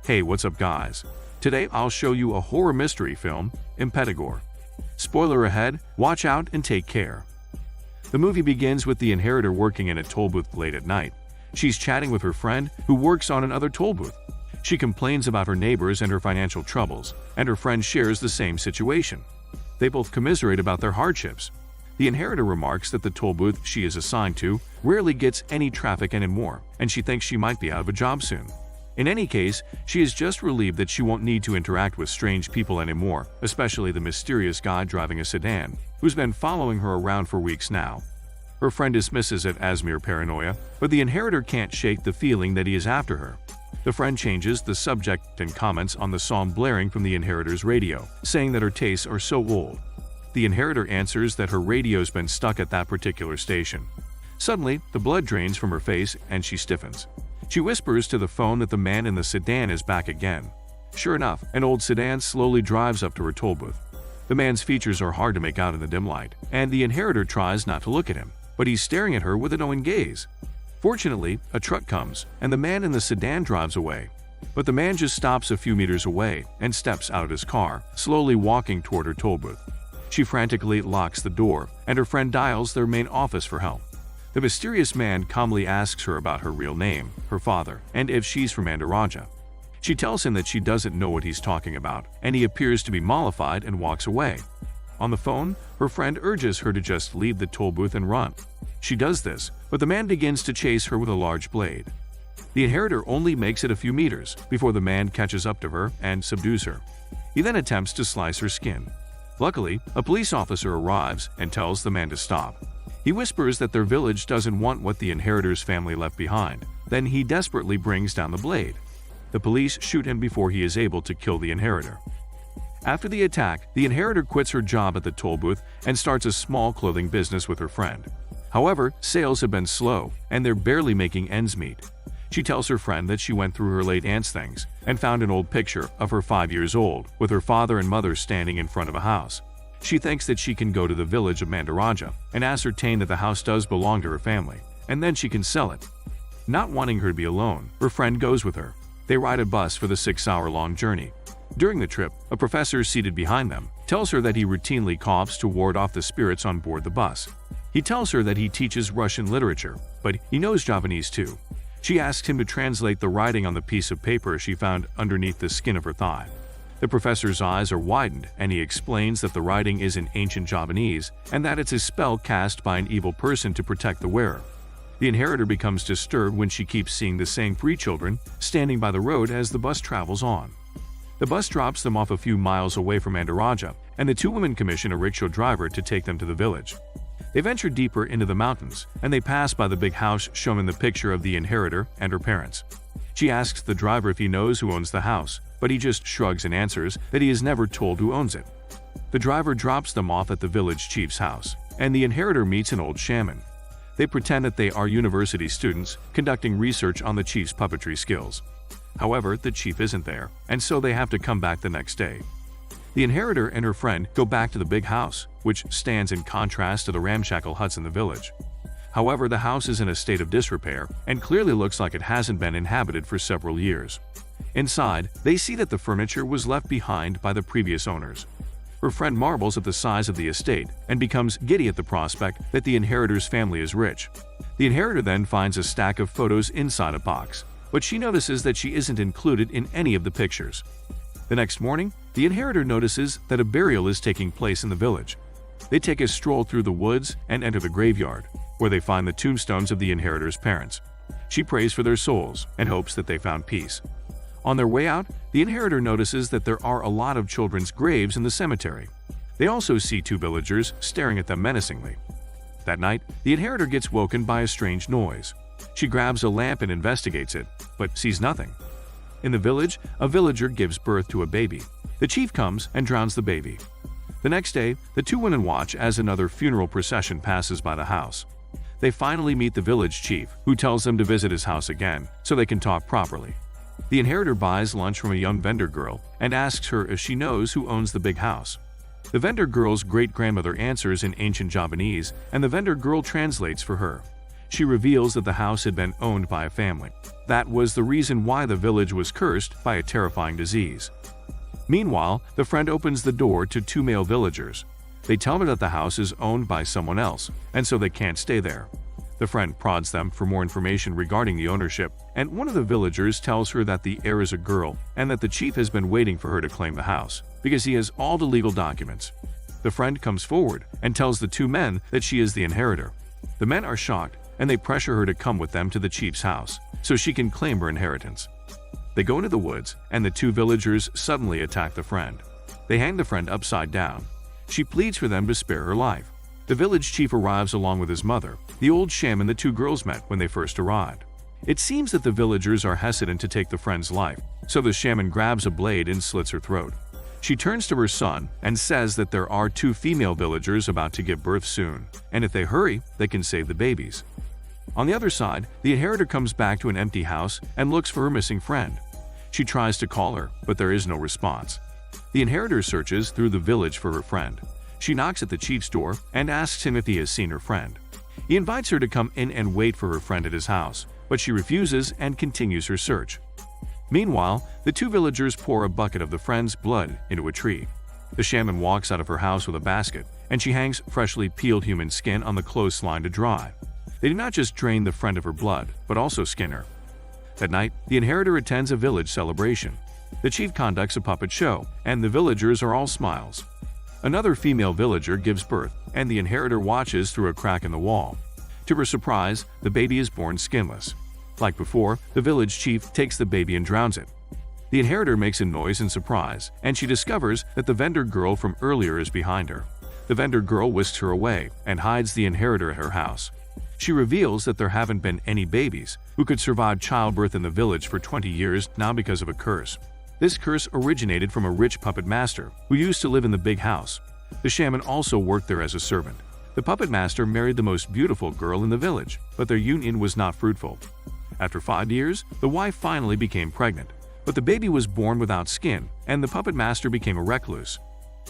Hey, what's up guys? Today I'll show you a horror mystery film, IMPETIGORE. Spoiler ahead, watch out and take care. The movie begins with the inheritor working in a toll booth late at night. She's chatting with her friend who works on another toll booth. She complains about her neighbors and her financial troubles, and her friend shares the same situation. They both commiserate about their hardships. The inheritor remarks that the toll booth she is assigned to rarely gets any traffic anymore, and she thinks she might be out of a job soon. In any case, she is just relieved that she won't need to interact with strange people anymore, especially the mysterious guy driving a sedan, who's been following her around for weeks now. Her friend dismisses it as mere paranoia, but the inheritor can't shake the feeling that he is after her. The friend changes the subject and comments on the song blaring from the inheritor's radio, saying that her tastes are so old. The inheritor answers that her radio's been stuck at that particular station. Suddenly, the blood drains from her face and she stiffens. She whispers to the phone that the man in the sedan is back again. Sure enough, an old sedan slowly drives up to her toll booth. The man's features are hard to make out in the dim light, and the inheritor tries not to look at him, but he's staring at her with a knowing gaze. Fortunately, a truck comes, and the man in the sedan drives away. But the man just stops a few meters away and steps out of his car, slowly walking toward her toll booth. She frantically locks the door, and her friend dials their main office for help. The mysterious man calmly asks her about her real name, her father, and if she's from Mandaranja. She tells him that she doesn't know what he's talking about, and he appears to be mollified and walks away. On the phone, her friend urges her to just leave the toll booth and run. She does this, but the man begins to chase her with a large blade. The inheritor only makes it a few meters before the man catches up to her and subdues her. He then attempts to slice her skin. Luckily, a police officer arrives and tells the man to stop. He whispers that their village doesn't want what the inheritor's family left behind. Then he desperately brings down the blade. The police shoot him before he is able to kill the inheritor. After the attack, the inheritor quits her job at the toll booth and starts a small clothing business with her friend. However, sales have been slow, and they're barely making ends meet. She tells her friend that she went through her late aunt's things and found an old picture of her 5 years old with her father and mother standing in front of a house. She thinks that she can go to the village of Mandaranja and ascertain that the house does belong to her family, and then she can sell it. Not wanting her to be alone, her friend goes with her. They ride a bus for the 6-hour-long journey. During the trip, a professor seated behind them tells her that he routinely coughs to ward off the spirits on board the bus. He tells her that he teaches Russian literature, but he knows Japanese too. She asks him to translate the writing on the piece of paper she found underneath the skin of her thigh. The professor's eyes are widened, and he explains that the writing is in ancient Japanese and that it's a spell cast by an evil person to protect the wearer. The inheritor becomes disturbed when she keeps seeing the same 3 children standing by the road as the bus travels on. The bus drops them off a few miles away from Mandaranja, and the 2 women commission a rickshaw driver to take them to the village. They venture deeper into the mountains, and they pass by the big house shown in the picture of the inheritor and her parents. She asks the driver if he knows who owns the house, but he just shrugs and answers that he is never told who owns it. The driver drops them off at the village chief's house, and the inheritor meets an old shaman. They pretend that they are university students conducting research on the chief's puppetry skills. However, the chief isn't there, and so they have to come back the next day. The inheritor and her friend go back to the big house, which stands in contrast to the ramshackle huts in the village. However, the house is in a state of disrepair and clearly looks like it hasn't been inhabited for several years. Inside, they see that the furniture was left behind by the previous owners. Her friend marvels at the size of the estate and becomes giddy at the prospect that the inheritor's family is rich. The inheritor then finds a stack of photos inside a box, but she notices that she isn't included in any of the pictures. The next morning, the inheritor notices that a burial is taking place in the village. They take a stroll through the woods and enter the graveyard, where they find the tombstones of the inheritor's parents. She prays for their souls and hopes that they found peace. On their way out, the inheritor notices that there are a lot of children's graves in the cemetery. They also see 2 villagers staring at them menacingly. That night, the inheritor gets woken by a strange noise. She grabs a lamp and investigates it, but sees nothing. In the village, a villager gives birth to a baby. The chief comes and drowns the baby. The next day, the 2 women watch as another funeral procession passes by the house. They finally meet the village chief, who tells them to visit his house again so they can talk properly. The inheritor buys lunch from a young vendor girl and asks her if she knows who owns the big house. The vendor girl's great-grandmother answers in ancient Japanese, and the vendor girl translates for her. She reveals that the house had been owned by a family. That was the reason why the village was cursed by a terrifying disease. Meanwhile, the friend opens the door to two male villagers. They tell her that the house is owned by someone else, and so they can't stay there. The friend prods them for more information regarding the ownership, and one of the villagers tells her that the heir is a girl and that the chief has been waiting for her to claim the house because he has all the legal documents. The friend comes forward and tells the two men that she is the inheritor. The men are shocked and they pressure her to come with them to the chief's house so she can claim her inheritance. They go into the woods and the two villagers suddenly attack the friend. They hang the friend upside down. She pleads for them to spare her life. The village chief arrives along with his mother, the old shaman the two girls met when they first arrived. It seems that the villagers are hesitant to take the friend's life, so the shaman grabs a blade and slits her throat. She turns to her son and says that there are two female villagers about to give birth soon, and if they hurry, they can save the babies. On the other side, the inheritor comes back to an empty house and looks for her missing friend. She tries to call her, but there is no response. The inheritor searches through the village for her friend. She knocks at the chief's door and asks him if he has seen her friend. He invites her to come in and wait for her friend at his house, but she refuses and continues her search. Meanwhile, the two villagers pour a bucket of the friend's blood into a tree. The shaman walks out of her house with a basket, and she hangs freshly peeled human skin on the clothesline to dry. They do not just drain the friend of her blood, but also skin her. That night, the inheritor attends a village celebration. The chief conducts a puppet show, and the villagers are all smiles. Another female villager gives birth, and the inheritor watches through a crack in the wall. To her surprise, the baby is born skinless. Like before, the village chief takes the baby and drowns it. The inheritor makes a noise in surprise, and she discovers that the vendor girl from earlier is behind her. The vendor girl whisks her away and hides the inheritor at her house. She reveals that there haven't been any babies who could survive childbirth in the village for 20 years now because of a curse. This curse originated from a rich puppet master who used to live in the big house. The shaman also worked there as a servant. The puppet master married the most beautiful girl in the village, but their union was not fruitful. After 5 years, the wife finally became pregnant, but the baby was born without skin, and the puppet master became a recluse.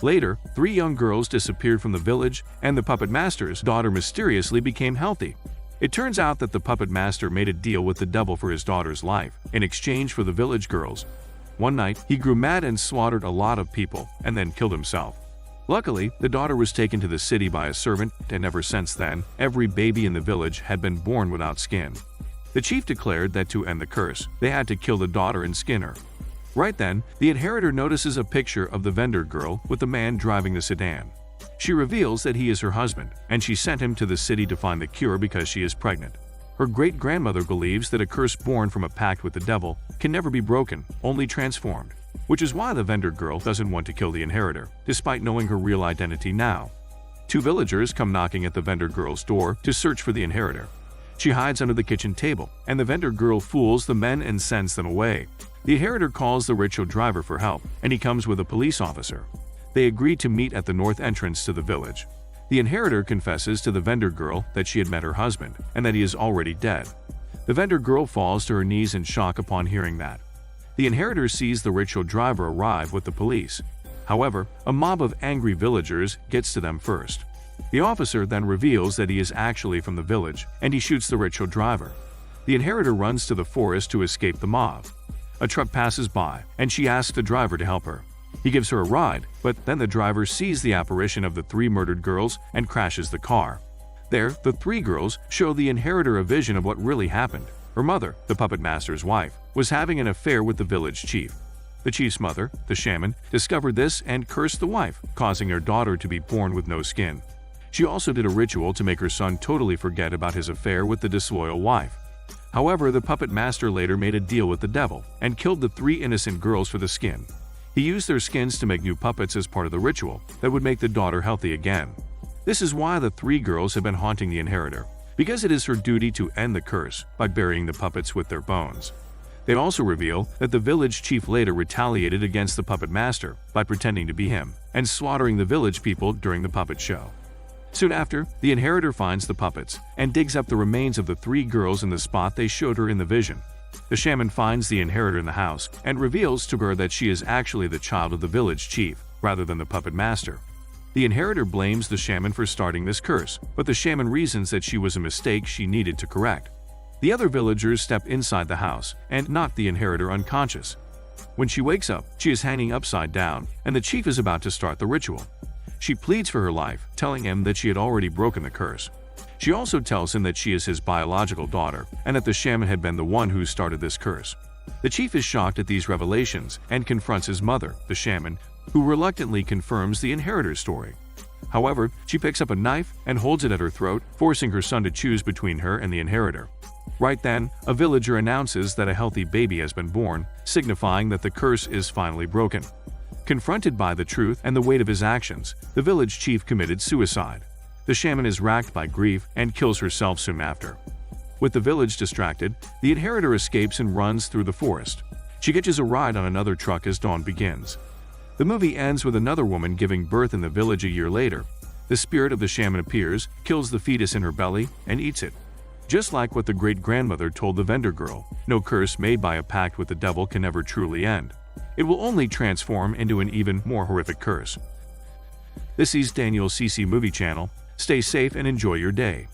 Later, 3 young girls disappeared from the village, and the puppet master's daughter mysteriously became healthy. It turns out that the puppet master made a deal with the devil for his daughter's life in exchange for the village girls. One night, he grew mad and slaughtered a lot of people and then killed himself. Luckily, the daughter was taken to the city by a servant, and ever since then, every baby in the village had been born without skin. The chief declared that to end the curse, they had to kill the daughter and skin her. Right then, the inheritor notices a picture of the vendor girl with the man driving the sedan. She reveals that he is her husband, and she sent him to the city to find the cure because she is pregnant. Her great-grandmother believes that a curse born from a pact with the devil can never be broken, only transformed, which is why the vendor girl doesn't want to kill the inheritor, despite knowing her real identity now. 2 villagers come knocking at the vendor girl's door to search for the inheritor. She hides under the kitchen table, and the vendor girl fools the men and sends them away. The inheritor calls the rickshaw driver for help, and he comes with a police officer. They agree to meet at the north entrance to the village. The inheritor confesses to the vendor girl that she had met her husband and that he is already dead. The vendor girl falls to her knees in shock upon hearing that. The inheritor sees the rickshaw driver arrive with the police. However, a mob of angry villagers gets to them first. The officer then reveals that he is actually from the village, and he shoots the rickshaw driver. The inheritor runs to the forest to escape the mob. A truck passes by, and she asks the driver to help her. He gives her a ride, but then the driver sees the apparition of the 3 murdered girls and crashes the car. There, the 3 girls show the inheritor a vision of what really happened. Her mother, the puppet master's wife, was having an affair with the village chief. The chief's mother, the shaman, discovered this and cursed the wife, causing her daughter to be born with no skin. She also did a ritual to make her son totally forget about his affair with the disloyal wife. However, the puppet master later made a deal with the devil and killed the 3 innocent girls for the skin. He used their skins to make new puppets as part of the ritual that would make the daughter healthy again. This is why the 3 girls have been haunting the inheritor, because it is her duty to end the curse by burying the puppets with their bones. They also reveal that the village chief later retaliated against the puppet master by pretending to be him and slaughtering the village people during the puppet show. Soon after, the inheritor finds the puppets and digs up the remains of the 3 girls in the spot they showed her in the vision. The shaman finds the inheritor in the house and reveals to her that she is actually the child of the village chief rather than the puppet master. The inheritor blames the shaman for starting this curse, but the shaman reasons that she was a mistake she needed to correct. The other villagers step inside the house and knock the inheritor unconscious. When she wakes up, she is hanging upside down, and the chief is about to start the ritual. She pleads for her life, telling him that she had already broken the curse. She also tells him that she is his biological daughter and that the shaman had been the one who started this curse. The chief is shocked at these revelations and confronts his mother, the shaman, who reluctantly confirms the inheritor's story. However, she picks up a knife and holds it at her throat, forcing her son to choose between her and the inheritor. Right then, a villager announces that a healthy baby has been born, signifying that the curse is finally broken. Confronted by the truth and the weight of his actions, the village chief committed suicide. The shaman is racked by grief and kills herself soon after. With the village distracted, the inheritor escapes and runs through the forest. She catches a ride on another truck as dawn begins. The movie ends with another woman giving birth in the village a year later. The spirit of the shaman appears, kills the fetus in her belly, and eats it. Just like what the great-grandmother told the vendor girl, no curse made by a pact with the devil can ever truly end. It will only transform into an even more horrific curse. This is Daniel CC Movie Channel. Stay safe and enjoy your day.